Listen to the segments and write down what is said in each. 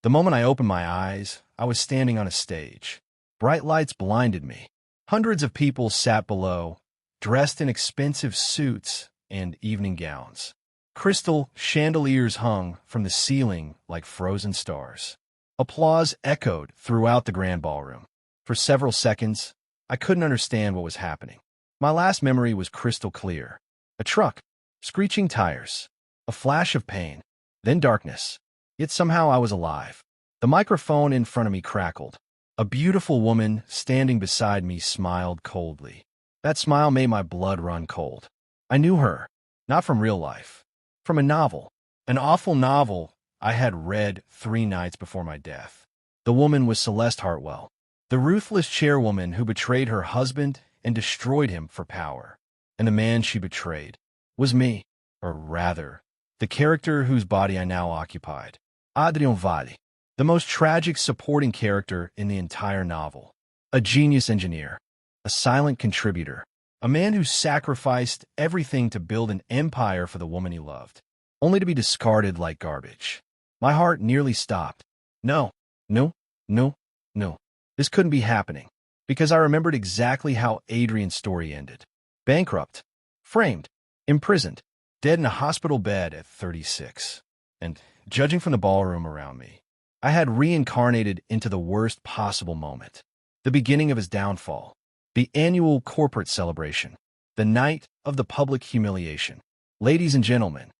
The moment I opened my eyes, I was standing on a stage. Bright lights blinded me. Hundreds of people sat below, dressed in expensive suits and evening gowns. Crystal chandeliers hung from the ceiling like frozen stars. Applause echoed throughout the grand ballroom. For several seconds, I couldn't understand what was happening. My last memory was crystal clear. A truck, screeching tires, a flash of pain, then darkness. Yet somehow I was alive. The microphone in front of me crackled. A beautiful woman standing beside me smiled coldly. That smile made my blood run cold. I knew her, not from real life, from a novel, an awful novel I had read 3 nights before my death. The woman was Celeste Hartwell, the ruthless chairwoman who betrayed her husband and destroyed him for power. And the man she betrayed was me, or rather, the character whose body I now occupied. Adrian Vale, the most tragic supporting character in the entire novel. A genius engineer, a silent contributor, a man who sacrificed everything to build an empire for the woman he loved, only to be discarded like garbage. My heart nearly stopped. No, no, no, no. This couldn't be happening, because I remembered exactly how Adrian's story ended. Bankrupt, framed, imprisoned, dead in a hospital bed at 36. And, judging from the ballroom around me, I had reincarnated into the worst possible moment. The beginning of his downfall. The annual corporate celebration. The night of the public humiliation. Ladies and gentlemen.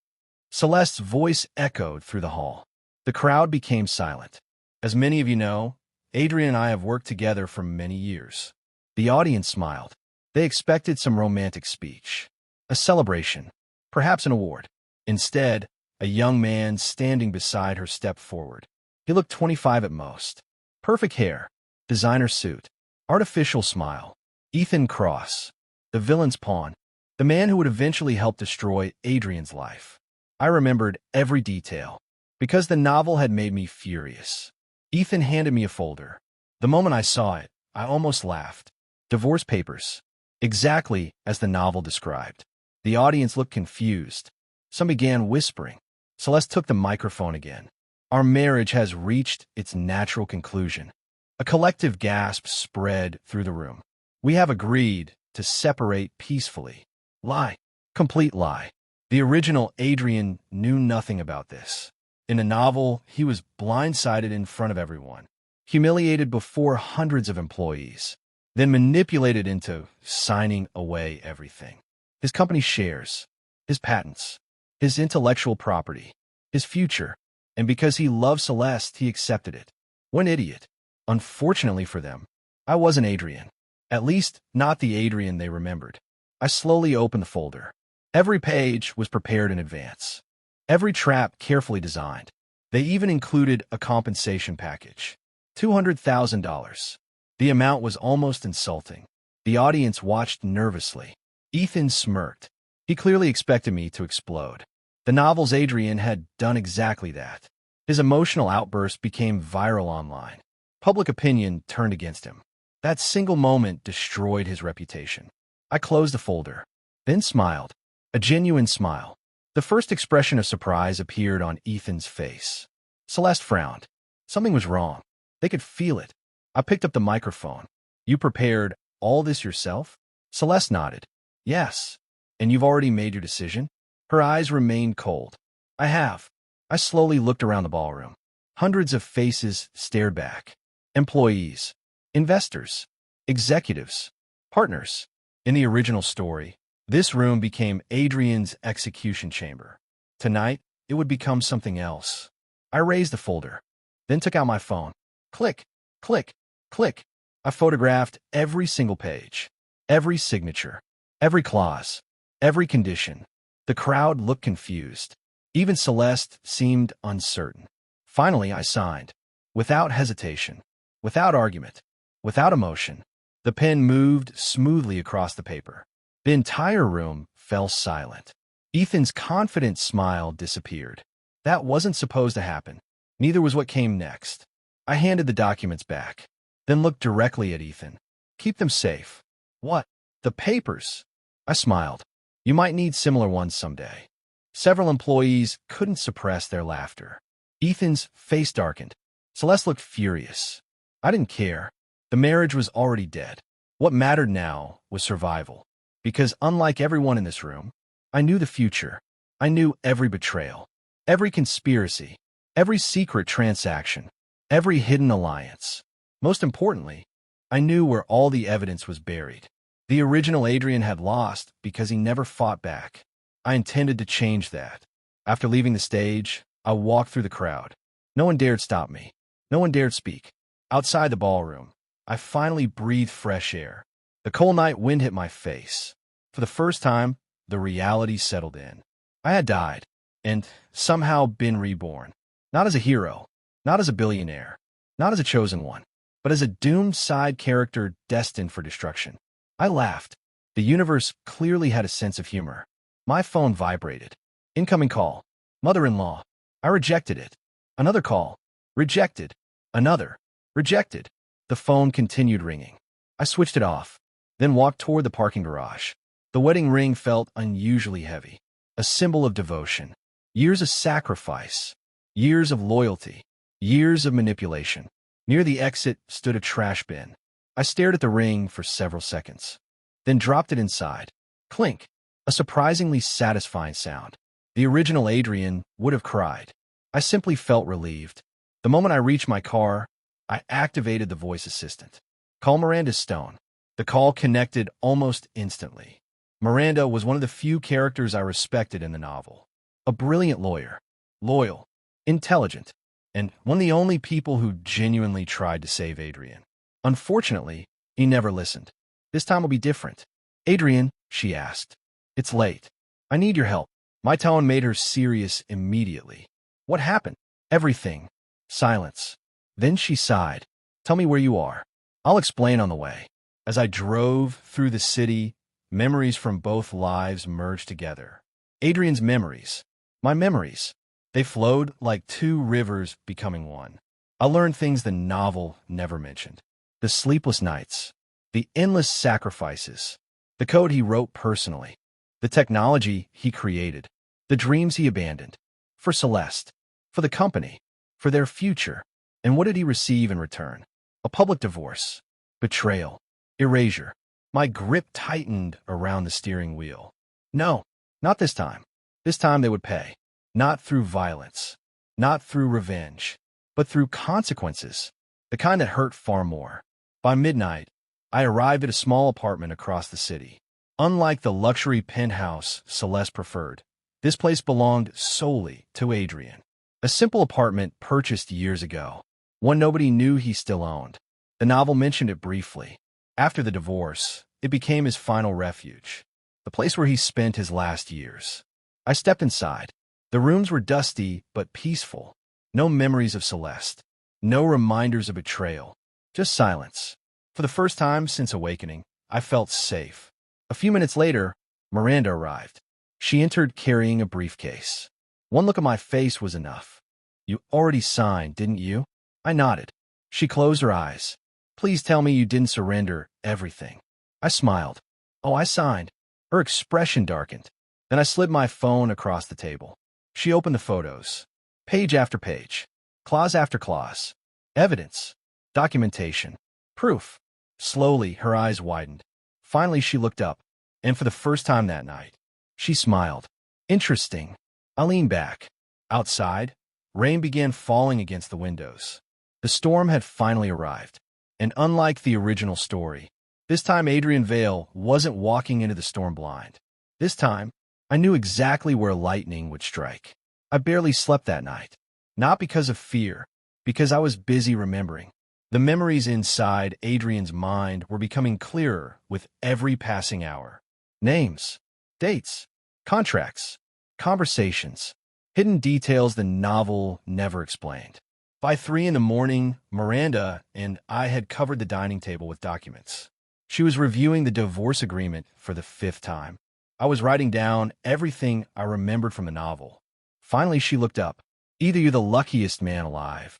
Celeste's voice echoed through the hall. The crowd became silent. As many of you know, Adrian and I have worked together for many years. The audience smiled. They expected some romantic speech. A celebration. Perhaps an award. Instead, a young man standing beside her stepped forward. He looked 25 at most. Perfect hair, designer suit, artificial smile. Ethan Cross, the villain's pawn, the man who would eventually help destroy Adrian's life. I remembered every detail, because the novel had made me furious. Ethan handed me a folder. The moment I saw it, I almost laughed. Divorce papers. Exactly as the novel described. The audience looked confused. Some began whispering. Celeste took the microphone again. Our marriage has reached its natural conclusion. A collective gasp spread through the room. We have agreed to separate peacefully. Lie. Complete lie. The original Adrian knew nothing about this. In the novel, he was blindsided in front of everyone, humiliated before hundreds of employees, then manipulated into signing away everything. His company's shares, his patents, his intellectual property, his future. And because he loved Celeste, he accepted it. What an idiot. Unfortunately for them, I wasn't Adrian. At least, not the Adrian they remembered. I slowly opened the folder. Every page was prepared in advance. Every trap carefully designed. They even included a compensation package. $200,000. The amount was almost insulting. The audience watched nervously. Ethan smirked. He clearly expected me to explode. The novel's Adrian had done exactly that. His emotional outburst became viral online. Public opinion turned against him. That single moment destroyed his reputation. I closed the folder, then smiled. A genuine smile. The first expression of surprise appeared on Ethan's face. Celeste frowned. Something was wrong. They could feel it. I picked up the microphone. You prepared all this yourself? Celeste nodded. Yes. And you've already made your decision? Her eyes remained cold. I have. I slowly looked around the ballroom. Hundreds of faces stared back. Employees, investors, executives, partners. In the original story, this room became Adrian's execution chamber. Tonight, it would become something else. I raised the folder, then took out my phone. Click, click, click. I photographed every single page, every signature, every clause, every condition. The crowd looked confused. Even Celeste seemed uncertain. Finally, I signed. Without hesitation, without argument, without emotion. The pen moved smoothly across the paper. The entire room fell silent. Ethan's confident smile disappeared. That wasn't supposed to happen. Neither was what came next. I handed the documents back, then looked directly at Ethan. Keep them safe. What? The papers? I smiled. You might need similar ones someday. Several employees couldn't suppress their laughter. Ethan's face darkened. Celeste looked furious. I didn't care. The marriage was already dead. What mattered now was survival. Because unlike everyone in this room, I knew the future. I knew every betrayal, every conspiracy, every secret transaction, every hidden alliance. Most importantly, I knew where all the evidence was buried. The original Adrian had lost because he never fought back. I intended to change that. After leaving the stage, I walked through the crowd. No one dared stop me. No one dared speak. Outside the ballroom, I finally breathed fresh air. The cold night wind hit my face. For the first time, the reality settled in. I had died, and somehow been reborn. Not as a hero, not as a billionaire, not as a chosen one, but as a doomed side character destined for destruction. I laughed. The universe clearly had a sense of humor. My phone vibrated. Incoming call. Mother-in-law. I rejected it. Another call. Rejected. Another. Rejected. The phone continued ringing. I switched it off, then walked toward the parking garage. The wedding ring felt unusually heavy, a symbol of devotion. Years of sacrifice, years of loyalty, years of manipulation. Near the exit stood a trash bin. I stared at the ring for several seconds, then dropped it inside. Clink, a surprisingly satisfying sound. The original Adrian would have cried. I simply felt relieved. The moment I reached my car, I activated the voice assistant. Call Miranda Stone. The call connected almost instantly. Miranda was one of the few characters I respected in the novel. A brilliant lawyer, loyal, intelligent, and one of the only people who genuinely tried to save Adrian. Unfortunately, he never listened. This time will be different. Adrian, she asked. It's late. I need your help. My tone made her serious immediately. What happened? Everything. Silence. Then she sighed. Tell me where you are. I'll explain on the way. As I drove through the city, memories from both lives merged together. Adrian's memories. My memories. They flowed like two rivers becoming one. I learned things the novel never mentioned. The sleepless nights. The endless sacrifices. The code he wrote personally. The technology he created. The dreams he abandoned. For Celeste. For the company. For their future. And what did he receive in return? A public divorce. Betrayal. Erasure. My grip tightened around the steering wheel. No, not this time. This time they would pay. Not through violence. Not through revenge. But through consequences. The kind that hurt far more. By midnight, I arrived at a small apartment across the city. Unlike the luxury penthouse Celeste preferred, this place belonged solely to Adrian. A simple apartment purchased years ago. One nobody knew he still owned. The novel mentioned it briefly. After the divorce, it became his final refuge, the place where he spent his last years. I stepped inside. The rooms were dusty but peaceful. No memories of Celeste. No reminders of betrayal. Just silence. For the first time since awakening, I felt safe. A few minutes later, Miranda arrived. She entered carrying a briefcase. One look at my face was enough. You already signed, didn't you? I nodded. She closed her eyes. Please tell me you didn't surrender everything. I smiled. Oh, I signed. Her expression darkened. Then I slid my phone across the table. She opened the photos. Page after page. Clause after clause. Evidence. Documentation. Proof. Slowly, her eyes widened. Finally, she looked up. And for the first time that night, she smiled. Interesting. I leaned back. Outside, rain began falling against the windows. The storm had finally arrived. And unlike the original story, this time Adrian Vale wasn't walking into the storm blind. This time, I knew exactly where lightning would strike. I barely slept that night. Not because of fear, because I was busy remembering. The memories inside Adrian's mind were becoming clearer with every passing hour. Names, dates, contracts, conversations, hidden details the novel never explained. By 3 in the morning, Miranda and I had covered the dining table with documents. She was reviewing the divorce agreement for the 5th time. I was writing down everything I remembered from the novel. Finally, she looked up. Either you're the luckiest man alive,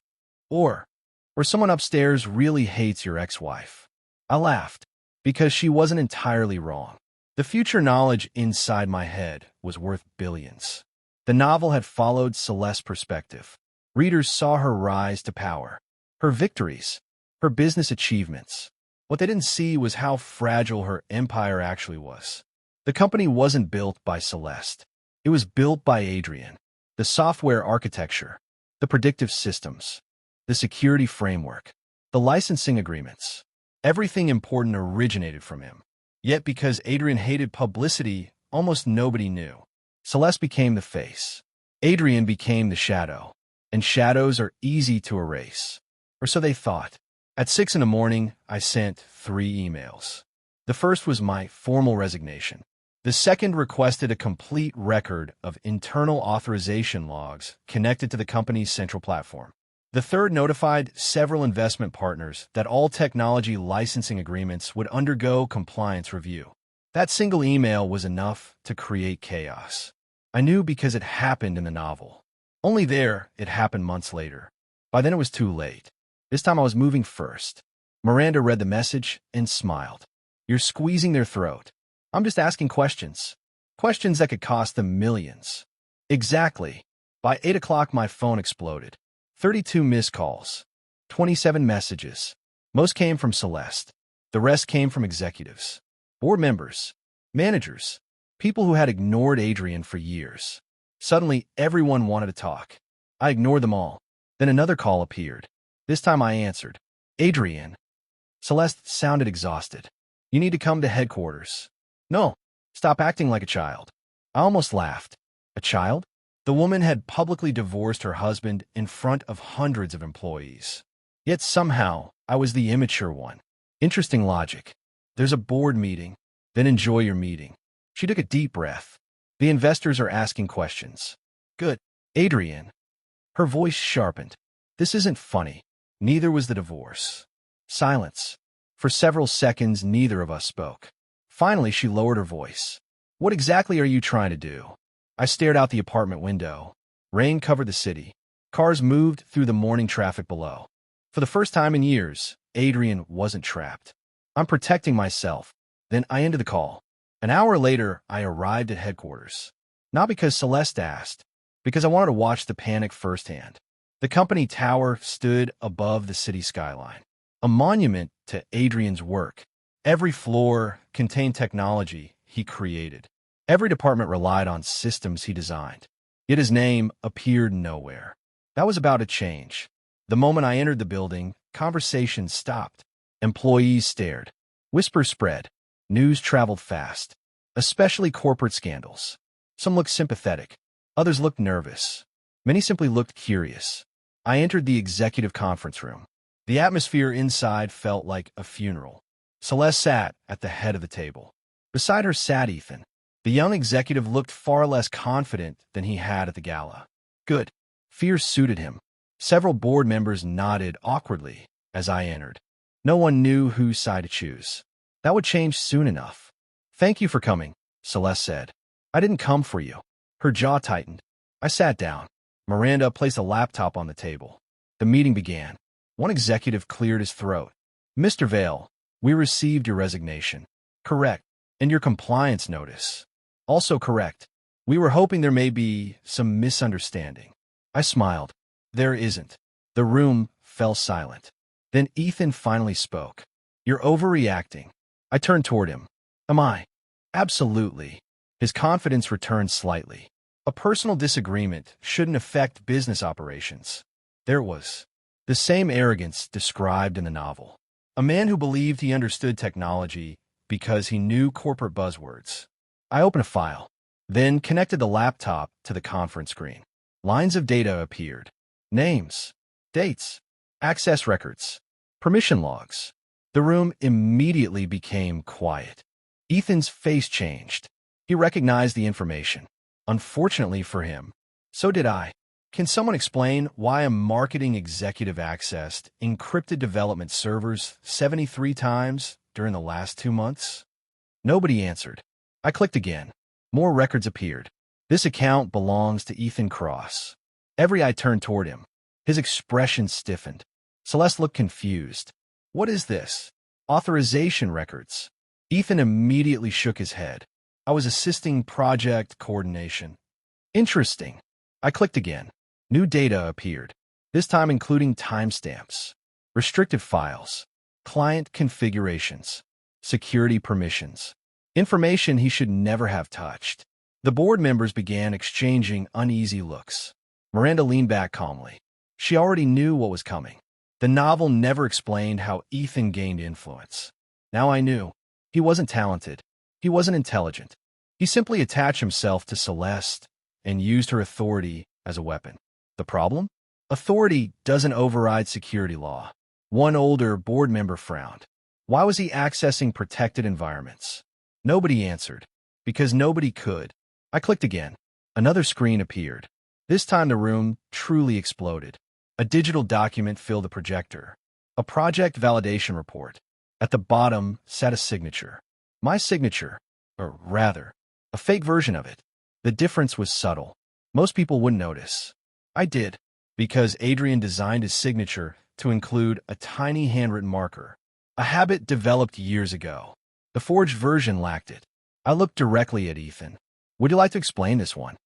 or someone upstairs really hates your ex-wife. I laughed, because she wasn't entirely wrong. The future knowledge inside my head was worth billions. The novel had followed Celeste's perspective. Readers saw her rise to power, her victories, her business achievements. What they didn't see was how fragile her empire actually was. The company wasn't built by Celeste. It was built by Adrian. The software architecture, the predictive systems, the security framework, the licensing agreements. Everything important originated from him. Yet because Adrian hated publicity, almost nobody knew. Celeste became the face. Adrian became the shadow. And shadows are easy to erase. Or so they thought. At 6 in the morning, I sent 3 emails. The first was my formal resignation. The second requested a complete record of internal authorization logs connected to the company's central platform. The third notified several investment partners that all technology licensing agreements would undergo compliance review. That single email was enough to create chaos. I knew because it happened in the novel. Only there, it happened months later. By then it was too late. This time I was moving first. Miranda read the message and smiled. You're squeezing their throat. I'm just asking questions. Questions that could cost them millions. Exactly. By 8 o'clock, my phone exploded. 32 missed calls. 27 messages. Most came from Celeste. The rest came from executives, board members, managers, people who had ignored Adrian for years. Suddenly, everyone wanted to talk. I ignored them all. Then another call appeared. This time I answered. Adrian. Celeste sounded exhausted. You need to come to headquarters. No, stop acting like a child. I almost laughed. A child? The woman had publicly divorced her husband in front of hundreds of employees. Yet somehow, I was the immature one. Interesting logic. There's a board meeting, then enjoy your meeting. She took a deep breath. The investors are asking questions. Good. Adrian. Her voice sharpened. This isn't funny. Neither was the divorce. Silence. For several seconds, neither of us spoke. Finally, she lowered her voice. What exactly are you trying to do? I stared out the apartment window. Rain covered the city. Cars moved through the morning traffic below. For the first time in years, Adrian wasn't trapped. I'm protecting myself. Then I ended the call. An hour later, I arrived at headquarters. Not because Celeste asked, because I wanted to watch the panic firsthand. The company tower stood above the city skyline, a monument to Adrian's work. Every floor contained technology he created. Every department relied on systems he designed. Yet his name appeared nowhere. That was about to change. The moment I entered the building, conversation stopped. Employees stared. Whispers spread. News traveled fast, especially corporate scandals. Some looked sympathetic. Others looked nervous. Many simply looked curious. I entered the executive conference room. The atmosphere inside felt like a funeral. Celeste sat at the head of the table. Beside her sat Ethan. The young executive looked far less confident than he had at the gala. Good. Fear suited him. Several board members nodded awkwardly as I entered. No one knew whose side to choose. That would change soon enough. Thank you for coming, Celeste said. I didn't come for you. Her jaw tightened. I sat down. Miranda placed a laptop on the table. The meeting began. One executive cleared his throat. Mr. Vale, we received your resignation. Correct. And your compliance notice. Also correct. We were hoping there may be some misunderstanding. I smiled. There isn't. The room fell silent. Then Ethan finally spoke. You're overreacting. I turned toward him. Am I? Absolutely. His confidence returned slightly. A personal disagreement shouldn't affect business operations. There was the same arrogance described in the novel. A man who believed he understood technology because he knew corporate buzzwords. I opened a file, then connected the laptop to the conference screen. Lines of data appeared. Names, dates, access records, permission logs. The room immediately became quiet. Ethan's face changed. He recognized the information. Unfortunately for him, so did I. Can someone explain why a marketing executive accessed encrypted development servers 73 times during the last 2 months? Nobody answered. I clicked again. More records appeared. This account belongs to Ethan Cross. Every eye turned toward him. His expression stiffened. Celeste looked confused. What is this? Authorization records. Ethan immediately shook his head. I was assisting project coordination. Interesting. I clicked again. New data appeared, this time including timestamps. restricted files, client configurations, security permissions, information he should never have touched. The board members began exchanging uneasy looks. Miranda leaned back calmly. She already knew what was coming. The novel never explained how Ethan gained influence. Now I knew. He wasn't talented. He wasn't intelligent. He simply attached himself to Celeste and used her authority as a weapon. The problem? Authority doesn't override security law. One older board member frowned. Why was he accessing protected environments? Nobody answered. Because nobody could. I clicked again. Another screen appeared. This time the room truly exploded. A digital document filled the projector. A project validation report. At the bottom sat a signature. My signature, or rather, a fake version of it. The difference was subtle. Most people wouldn't notice. I did, because Adrian designed his signature to include a tiny handwritten marker, a habit developed years ago. The forged version lacked it. I looked directly at Ethan. Would you like to explain this one?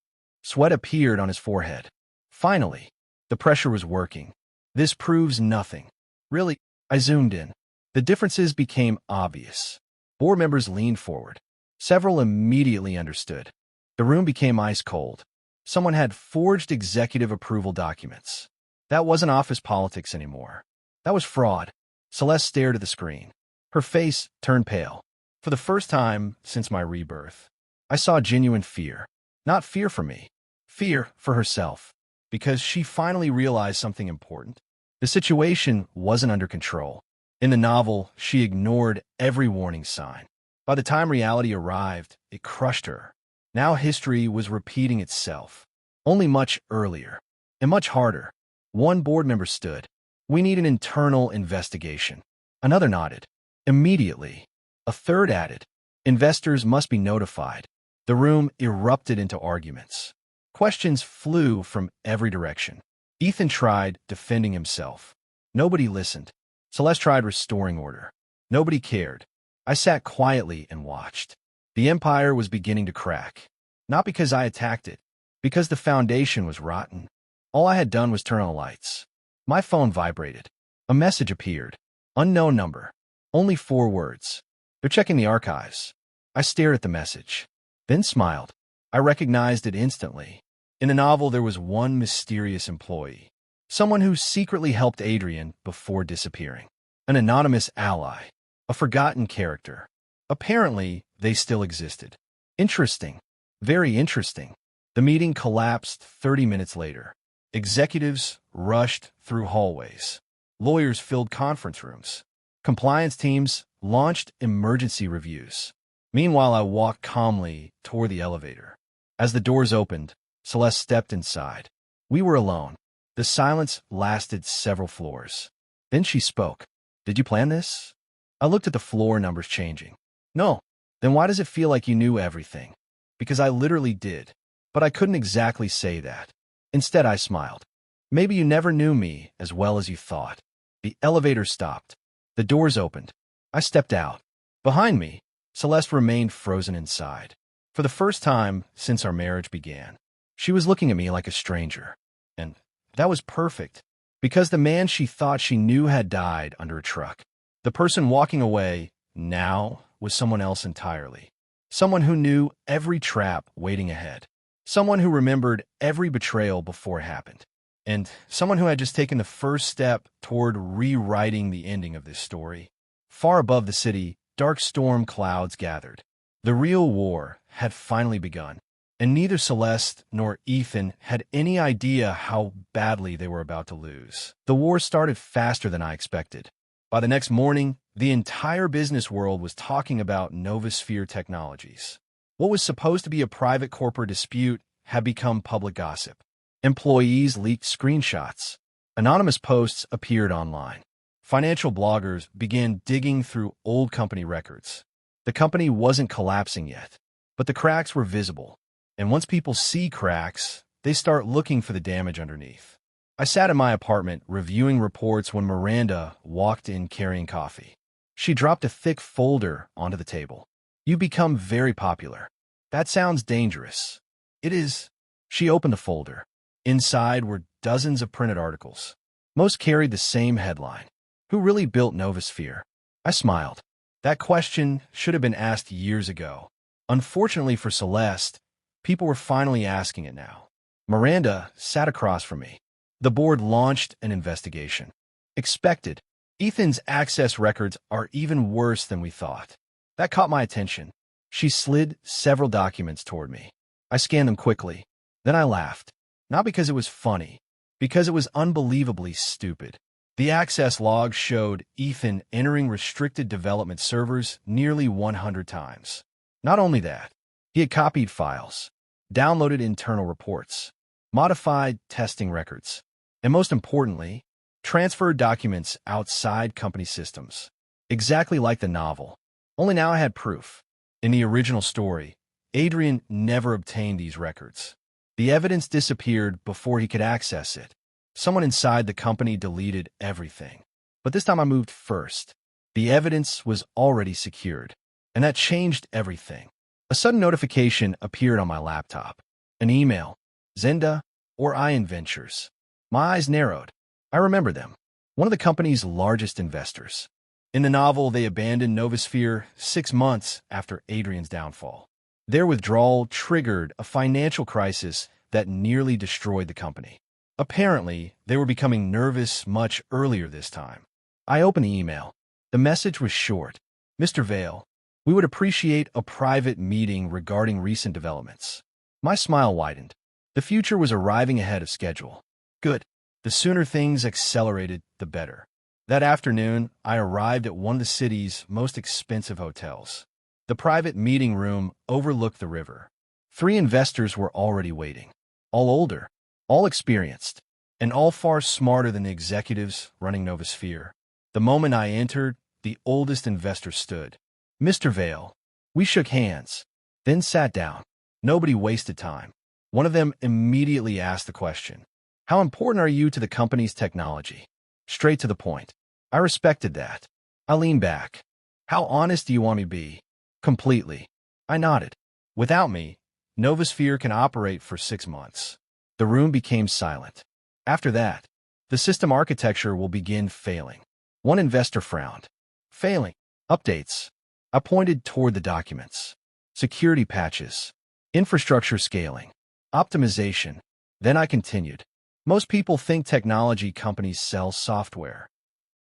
Sweat appeared on his forehead. Finally, the pressure was working. This proves nothing. Really, I zoomed in. The differences became obvious. Board members leaned forward. Several immediately understood. The room became ice cold. Someone had forged executive approval documents. That wasn't office politics anymore. That was fraud. Celeste stared at the screen. Her face turned pale. For the first time since my rebirth, I saw genuine fear. Not fear for me. Fear for herself. Because she finally realized something important. The situation wasn't under control. In the novel, she ignored every warning sign. By the time reality arrived, it crushed her. Now history was repeating itself. Only much earlier. And much harder. One board member stood. We need an internal investigation. Another nodded. Immediately. A third added. Investors must be notified. The room erupted into arguments. Questions flew from every direction. Ethan tried defending himself. Nobody listened. Celeste tried restoring order. Nobody cared. I sat quietly and watched. The empire was beginning to crack. Not because I attacked it, because the foundation was rotten. All I had done was turn on the lights. My phone vibrated. A message appeared. Unknown number. Only 4 words. They're checking the archives. I stared at the message, then smiled. I recognized it instantly. In the novel, there was one mysterious employee. Someone who secretly helped Adrian before disappearing. An anonymous ally. A forgotten character. Apparently, they still existed. Interesting. Very interesting. The meeting collapsed 30 minutes later. Executives rushed through hallways. Lawyers filled conference rooms. Compliance teams launched emergency reviews. Meanwhile, I walked calmly toward the elevator. As the doors opened, Celeste stepped inside. We were alone. The silence lasted several floors. Then she spoke. Did you plan this? I looked at the floor numbers changing. No. Then why does it feel like you knew everything? Because I literally did. But I couldn't exactly say that. Instead, I smiled. Maybe you never knew me as well as you thought. The elevator stopped. The doors opened. I stepped out. Behind me, Celeste remained frozen inside. For the first time since our marriage began, she was looking at me like a stranger. And that was perfect, because the man she thought she knew had died under a truck. The person walking away now was someone else entirely. Someone who knew every trap waiting ahead. Someone who remembered every betrayal before it happened. And someone who had just taken the first step toward rewriting the ending of this story. Far above the city, dark storm clouds gathered. The real war had finally begun, and neither Celeste nor Ethan had any idea how badly they were about to lose. The war started faster than I expected. By the next morning, the entire business world was talking about Novosphere Technologies. What was supposed to be a private corporate dispute had become public gossip. Employees leaked screenshots. Anonymous posts appeared online. Financial bloggers began digging through old company records. The company wasn't collapsing yet, but the cracks were visible. And once people see cracks, they start looking for the damage underneath. I sat in my apartment reviewing reports when Miranda walked in carrying coffee. She dropped a thick folder onto the table. You become very popular. That sounds dangerous. It is. She opened the folder. Inside were dozens of printed articles. Most carried the same headline. Who really built Novosphere? I smiled. That question should have been asked years ago. Unfortunately for Celeste, people were finally asking it now. Miranda sat across from me. The board launched an investigation. Expected. Ethan's access records are even worse than we thought. That caught my attention. She slid several documents toward me. I scanned them quickly. Then I laughed. Not because it was funny, because it was unbelievably stupid. The access log showed Ethan entering restricted development servers nearly 100 times. Not only that, he had copied files, downloaded internal reports, modified testing records, and most importantly, transferred documents outside company systems. Exactly like the novel. Only now I had proof. In the original story, Adrian never obtained these records. The evidence disappeared before he could access it. Someone inside the company deleted everything. But this time I moved first. The evidence was already secured, and that changed everything. A sudden notification appeared on my laptop. An email. Zenda or Ion Ventures. My eyes narrowed. I remember them. One of the company's largest investors. In the novel, they abandoned Novosphere 6 months after Adrian's downfall. Their withdrawal triggered a financial crisis that nearly destroyed the company. Apparently, they were becoming nervous much earlier this time. I opened the email. The message was short. Mr. Vale, we would appreciate a private meeting regarding recent developments. My smile widened. The future was arriving ahead of schedule. Good. The sooner things accelerated, the better. That afternoon, I arrived at one of the city's most expensive hotels. The private meeting room overlooked the river. 3 investors were already waiting. All older, all experienced, and all far smarter than the executives running Novosphere. The moment I entered, the oldest investor stood. Mr. Vale. We shook hands, then sat down. Nobody wasted time. One of them immediately asked the question, how important are you to the company's technology? Straight to the point. I respected that. I leaned back. How honest do you want me to be? Completely. I nodded. Without me, Novosphere can operate for 6 months. The room became silent. After that, the system architecture will begin failing. One investor frowned. Failing. Updates. I pointed toward the documents. Security patches. Infrastructure scaling. Optimization. Then I continued. Most people think technology companies sell software.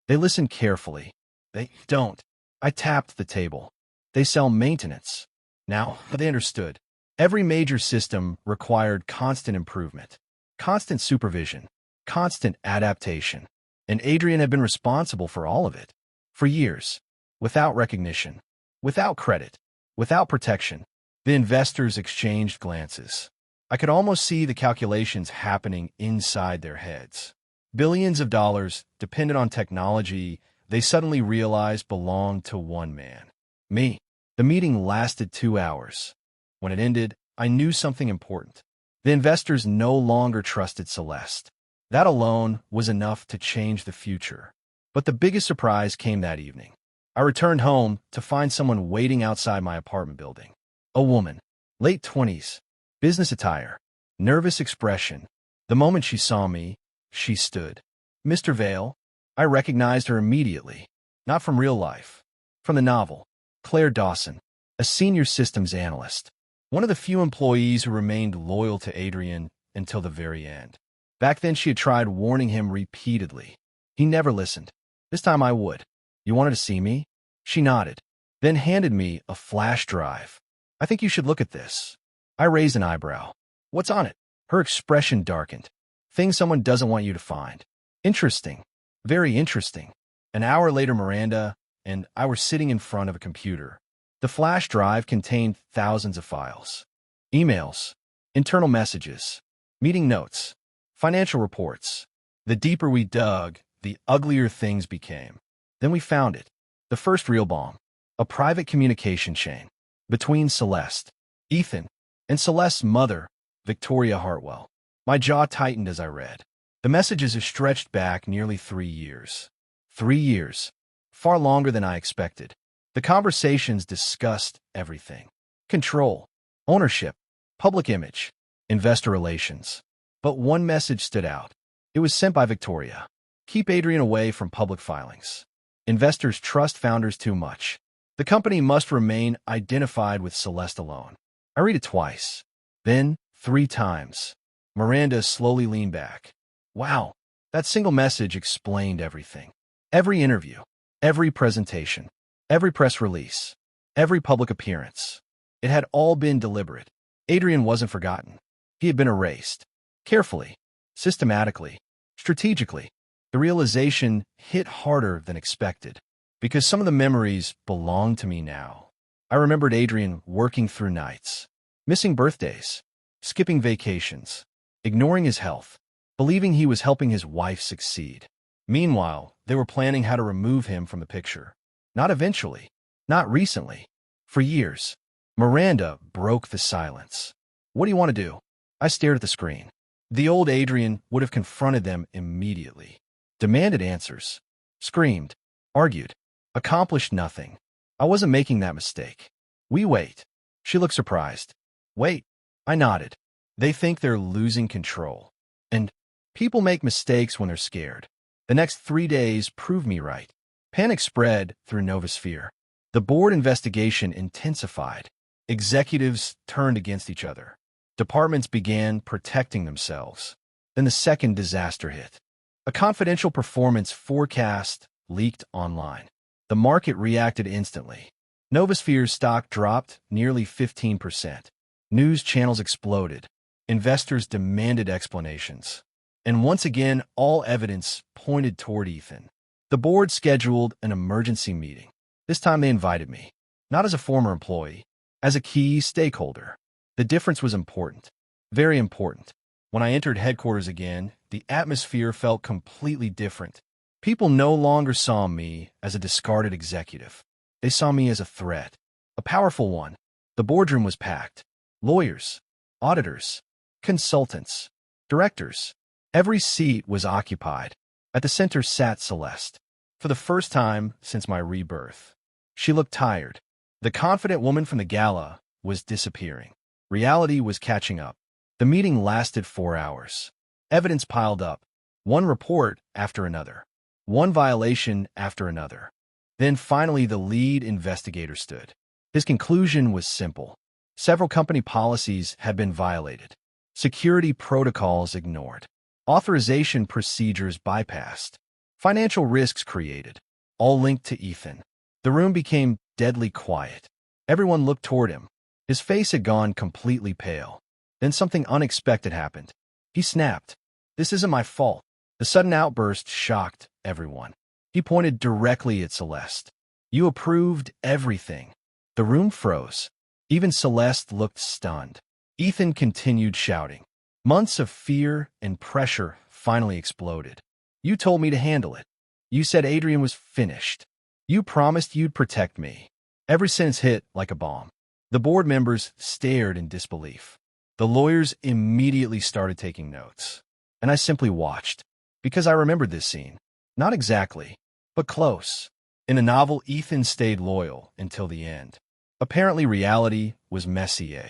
They listen carefully. They don't. I tapped the table. They sell maintenance. Now, they understood. Every major system required constant improvement, constant supervision, constant adaptation, and Adrian had been responsible for all of it. For years, without recognition, without credit, without protection. The investors exchanged glances. I could almost see the calculations happening inside their heads. Billions of dollars depended on technology they suddenly realized belonged to one man. Me. The meeting lasted 2 hours. When it ended, I knew something important. The investors no longer trusted Celeste. That alone was enough to change the future. But the biggest surprise came that evening. I returned home to find someone waiting outside my apartment building. A woman, late 20s, business attire, nervous expression. The moment she saw me, she stood. Mr. Vale. I recognized her immediately. Not from real life. From the novel. Claire Dawson, a senior systems analyst. One of the few employees who remained loyal to Adrian until the very end. Back then, she had tried warning him repeatedly. He never listened. This time I would. You wanted to see me? She nodded, then handed me a flash drive. I think you should look at this. I raised an eyebrow. What's on it? Her expression darkened. Things someone doesn't want you to find. Interesting. Very interesting. An hour later, Miranda and I were sitting in front of a computer. The flash drive contained thousands of files. Emails, internal messages, meeting notes, financial reports. The deeper we dug, the uglier things became. Then we found it. The first real bomb. A private communication chain between Celeste, Ethan, and Celeste's mother, Victoria Hartwell. My jaw tightened as I read. The messages are stretched back nearly 3 years. 3 years. Far longer than I expected. The conversations discussed everything. Control, ownership, public image, investor relations. But one message stood out. It was sent by Victoria. Keep Adrian away from public filings. Investors trust founders too much. The company must remain identified with Celeste alone. I read it twice, then 3 times. Miranda slowly leaned back. Wow, that single message explained everything. Every interview, every presentation, every press release, every public appearance. It had all been deliberate. Adrian wasn't forgotten. He had been erased. Carefully, systematically, strategically. The realization hit harder than expected, because some of the memories belonged to me now. I remembered Adrian working through nights, missing birthdays, skipping vacations, ignoring his health, believing he was helping his wife succeed. Meanwhile, they were planning how to remove him from the picture. Not eventually, not recently, for years. Miranda broke the silence. What do you want to do? I stared at the screen. The old Adrian would have confronted them immediately. Demanded answers. Screamed. Argued. Accomplished nothing. I wasn't making that mistake. We wait. She looked surprised. Wait. I nodded. They think they're losing control. And people make mistakes when they're scared. The next 3 days proved me right. Panic spread through Novosphere. The board investigation intensified. Executives turned against each other. Departments began protecting themselves. Then the second disaster hit. A confidential performance forecast leaked online. The market reacted instantly. Novosphere's stock dropped nearly 15%. News channels exploded. Investors demanded explanations. And once again, all evidence pointed toward Ethan. The board scheduled an emergency meeting. This time they invited me, not as a former employee, as a key stakeholder. The difference was important, very important. When I entered headquarters again, the atmosphere felt completely different. People no longer saw me as a discarded executive. They saw me as a threat, a powerful one. The boardroom was packed. Lawyers, auditors, consultants, directors. Every seat was occupied. At the center sat Celeste. For the first time since my rebirth. She looked tired. The confident woman from the gala was disappearing. Reality was catching up. The meeting lasted 4 hours. Evidence piled up. One report after another. One violation after another. Then finally the lead investigator stood. His conclusion was simple. Several company policies had been violated. Security protocols ignored. Authorization procedures bypassed. Financial risks created. All linked to Ethan. The room became deadly quiet. Everyone looked toward him. His face had gone completely pale. Then something unexpected happened. He snapped. This isn't my fault. The sudden outburst shocked everyone. He pointed directly at Celeste. You approved everything. The room froze. Even Celeste looked stunned. Ethan continued shouting. Months of fear and pressure finally exploded. You told me to handle it. You said Adrian was finished. You promised you'd protect me. Every sentence hit like a bomb. The board members stared in disbelief. The lawyers immediately started taking notes. And I simply watched. Because I remembered this scene. Not exactly, but close. In a novel, Ethan stayed loyal until the end. Apparently, reality was messier.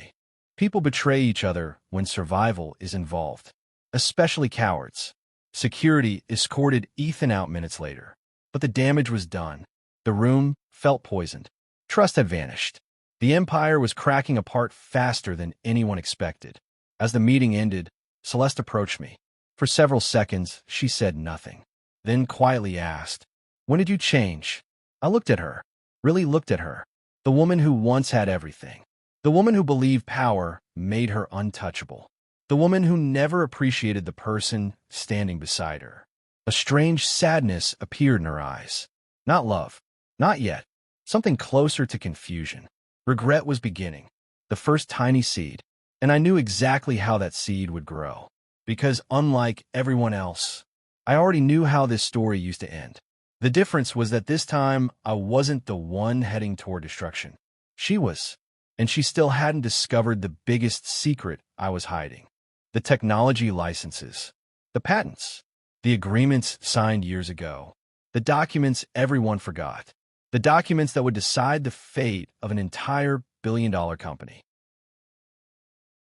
People betray each other when survival is involved. Especially cowards. Security escorted Ethan out minutes later. But the damage was done. The room felt poisoned. Trust had vanished. The empire was cracking apart faster than anyone expected. As the meeting ended, Celeste approached me. For several seconds, she said nothing. Then quietly asked, "When did you change?" I looked at her, really looked at her. The woman who once had everything. The woman who believed power made her untouchable. The woman who never appreciated the person standing beside her. A strange sadness appeared in her eyes. Not love. Not yet. Something closer to confusion. Regret was beginning. The first tiny seed. And I knew exactly how that seed would grow. Because unlike everyone else, I already knew how this story used to end. The difference was that this time I wasn't the one heading toward destruction. She was. And she still hadn't discovered the biggest secret I was hiding. The technology licenses. The patents. The agreements signed years ago. The documents everyone forgot. The documents that would decide the fate of an entire billion-dollar company.